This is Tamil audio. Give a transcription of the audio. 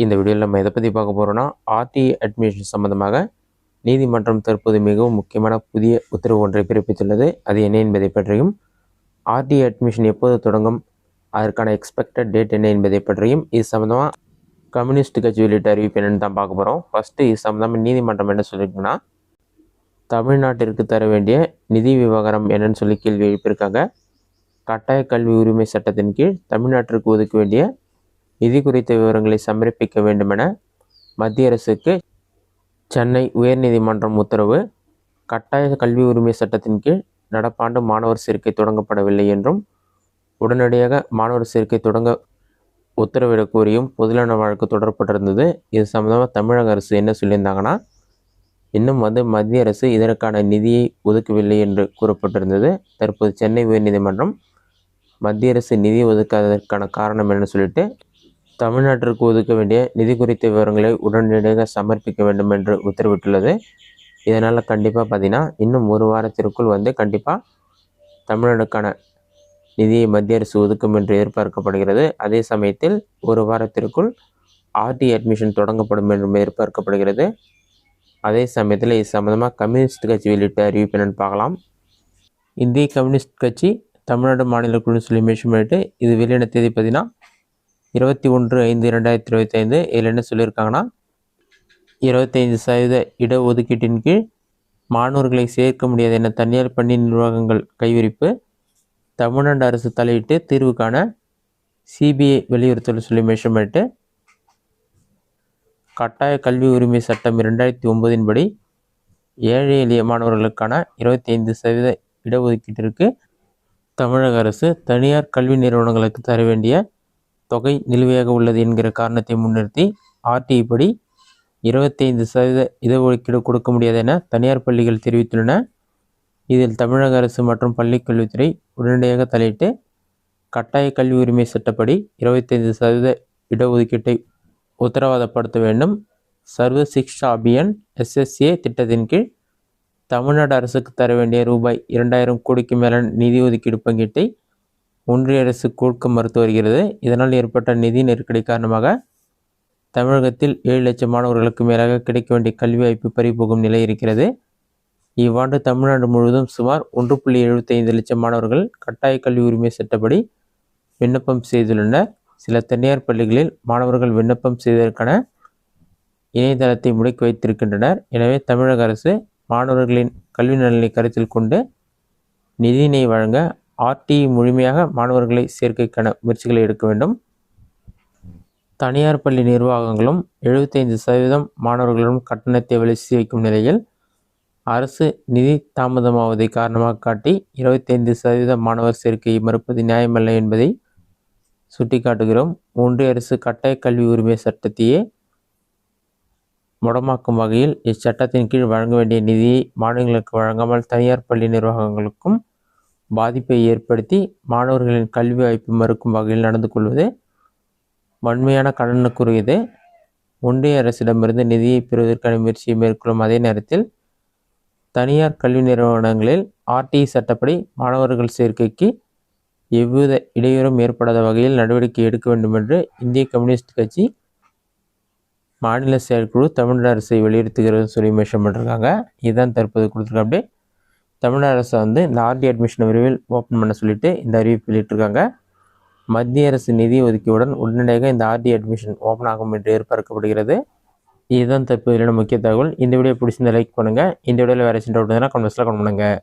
இந்த வீடியோவில் நம்ம எதை பற்றி பார்க்க போகிறோம்னா, ஆர்டிஇ அட்மிஷன் சம்பந்தமாக நீதிமன்றம் தற்போது மிகவும் முக்கியமான புதிய உத்தரவு ஒன்றை பிறப்பித்துள்ளது. அது என்ன என்பதை பற்றியும், ஆர்டிஇ அட்மிஷன் எப்போது தொடங்கும், அதற்கான எக்ஸ்பெக்டட் டேட் என்ன என்பதை பற்றியும், இது சம்மந்தமாக கம்யூனிஸ்ட் கட்சி வெளியிட்ட அறிவிப்பு என்னென்னு தான் பார்க்க போகிறோம். ஃபஸ்ட்டு இது சம்மந்தமாக நீதிமன்றம் என்ன சொல்லியிருக்குன்னா, தமிழ்நாட்டிற்கு தர வேண்டிய நிதி விவகாரம் என்னன்னு சொல்லி கேள்வி எழுப்பியிருக்காங்க. கட்டாய கல்வி உரிமை சட்டத்தின் கீழ் தமிழ்நாட்டிற்கு ஒதுக்க வேண்டிய நிதி குறித்த விவரங்களை சமர்ப்பிக்க வேண்டுமென மத்திய அரசுக்கு சென்னை உயர்நீதிமன்றம் உத்தரவு. கட்டாய கல்வி உரிமை சட்டத்தின் கீழ் நடப்பாண்டு மாணவர் சேர்க்கை தொடங்கப்படவில்லை என்றும், உடனடியாக மாணவர் சேர்க்கை தொடங்க உத்தரவிடக் கோரியும் பொதுநல வழக்கு தொடரப்பட்டிருந்தது. இது சம்பந்தமாக தமிழக அரசு என்ன சொல்லியிருந்தாங்கன்னா, இன்னும் மத்திய அரசு இதற்கான நிதியை ஒதுக்கவில்லை என்று கூறப்பட்டிருந்தது. தற்போது சென்னை உயர்நீதிமன்றம் மத்திய அரசு நிதி ஒதுக்காததற்கான காரணம் என்னன்னு சொல்லிட்டு, தமிழ்நாட்டிற்கு ஒதுக்க வேண்டிய நிதி குறித்த விவரங்களை உடனடியாக சமர்ப்பிக்க வேண்டும் என்று உத்தரவிட்டுள்ளது. இதனால் கண்டிப்பாக பார்த்தீங்கன்னா இன்னும் ஒரு வாரத்திற்குள் கண்டிப்பாக தமிழ்நாடுக்கான நிதியை மத்திய அரசு ஒதுக்கும் என்று எதிர்பார்க்கப்படுகிறது. அதே சமயத்தில் ஒரு வாரத்திற்குள் ஆர்டிஇ அட்மிஷன் தொடங்கப்படும் என்றும் எதிர்பார்க்கப்படுகிறது. அதே சமயத்தில் இது சம்மந்தமாக கம்யூனிஸ்ட் கட்சி வெளியிட்ட அறிவிப்பு என்னென்னு பார்க்கலாம். இந்திய கம்யூனிஸ்ட் கட்சி தமிழ்நாடு மாநில குழு சொல்லி மென்ஷன் பண்ணிட்டு, இது வெளியான தேதி பார்த்தீங்கன்னா 21/5/2025. இதில் என்ன சொல்லியிருக்காங்கன்னா, 25% இடஒதுக்கீட்டின் கீழ் மாணவர்களை சேர்க்க முடியாது என தனியார் பள்ளி நிர்வாகங்கள் கைவிரிப்பு. தமிழ்நாடு அரசு தலையிட்டு தீர்வு காண சிபிஐ வலியுறுத்தல் சொல்லி மென்ஷன் பண்ணிட்டு, கட்டாய கல்வி உரிமை சட்டம் 2009 படி ஏழை எளிய மாணவர்களுக்கான 25% இடஒதுக்கீட்டிற்கு தமிழக அரசு தனியார் கல்வி நிறுவனங்களுக்கு தர வேண்டிய தொகை நிலுவையாக உள்ளது என்கிற காரணத்தை முன்னிறுத்தி ஆர்டிஇ படி 25% இடஒதுக்கீடு கொடுக்க முடியாது என தனியார் பள்ளிகள் தெரிவித்துள்ளன. இதில் தமிழக அரசு மற்றும் பள்ளிக்கல்வித்துறை உடனடியாக தலையிட்டு கட்டாய கல்வி உரிமை சட்டப்படி 25% இடஒதுக்கீட்டை உத்தரவாதப்படுத்த வேண்டும். சர்வ சிக்ஷா அபியான் SSA திட்டத்தின் கீழ் தமிழ்நாடு அரசுக்கு தர வேண்டிய ரூபாய் 2000 கோடிக்கு மேலான நிதி ஒதுக்கீடு பங்கீட்டை ஒன்றிய அரசு கொடுக்க மறுத்து வருகிறது. இதனால் ஏற்பட்ட நிதி நெருக்கடி காரணமாக தமிழகத்தில் 7 லட்சம் மாணவர்களுக்கு மேலாக கிடைக்க வேண்டிய கல்வி வாய்ப்பு பறிபோகும் நிலை இருக்கிறது. இவ்வாண்டு தமிழ்நாடு முழுவதும் சுமார் 1.75 லட்சம் மாணவர்கள் கட்டாய கல்வி உரிமை சட்டப்படி விண்ணப்பம் செய்துள்ளனர். சில தனியார் பள்ளிகளில் மாணவர்கள் விண்ணப்பம் செய்வதற்கான இணையதளத்தை முடக்கி வைத்திருக்கின்றனர். எனவே தமிழக அரசு மாணவர்களின் கல்வி நலனை கருத்தில் கொண்டு நிதியினை வழங்க ஆர்டிஇ முழுமையாக மாணவர்களை சேர்க்கைக்கான முயற்சிகளை எடுக்க வேண்டும். தனியார் பள்ளி நிர்வாகங்களும் 75% மாணவர்களிடம் கட்டணத்தை வலியுறுத்தி வைக்கும் நிலையில் அரசு நிதி தாமதமாவதை காரணமாக காட்டி 25% மாணவர் சேர்க்கையை மறுப்பது நியாயமல்ல என்பதை சுட்டிக்காட்டுகிறோம். ஒன்றிய அரசு கட்டாய கல்வி உரிமை சட்டத்தையே முடமாக்கும் வகையில் இச்சட்டத்தின் கீழ் வழங்க வேண்டிய நிதியை மாநிலங்களுக்கு வழங்காமல் தனியார் பள்ளி நிர்வாகங்களுக்கும் பாதிப்பை ஏற்படுத்தி மாணவர்களின் கல்வி வாய்ப்பு மறுக்கும் வகையில் நடந்து கொள்வது வன்மையான கண்டனக்குரியது. ஒன்றிய அரசிடமிருந்து நிதியை பெறுவதற்கான முயற்சியை மேற்கொள்ளும் அதே நேரத்தில் தனியார் கல்வி நிறுவனங்களில் ஆர்டிஇ சட்டப்படி மாணவர்கள் சேர்க்கைக்கு எவ்வித இடையூறும் ஏற்படாத வகையில் நடவடிக்கை எடுக்க வேண்டும் என்று இந்திய கம்யூனிஸ்ட் கட்சி மாநில செயற்குழு தமிழ்நாடு அரசை வலியுறுத்துகிறது சொல்லி மென்ஷன் பண்ணிருக்காங்க. இதுதான் தற்போது கொடுத்துருக்க அப்படியே தமிழ்நாடு அரசு இந்த ஆர்டிஇ அட்மிஷன் விரைவில் ஓப்பன் பண்ண சொல்லிட்டு இந்த அறிவிப்பு வெளியிட்டிருக்காங்க. மத்திய அரசு நிதி ஒதுக்கியவுடன் உடனடியாக இந்த ஆர்டிஇ அட்மிஷன் ஓப்பன் ஆகும் என்று எதிர்பார்க்கப்படுகிறது. இதுதான் தற்போது முக்கிய தகவல். இந்த வீடியோ பிடிச்சிருந்த லைக் பண்ணுங்கள். இந்த வீடியோவில் வேறு சின்ன டவுட் இருந்தால் கமெண்ட்ஸில் கமெண்ட் பண்ணுங்கள்.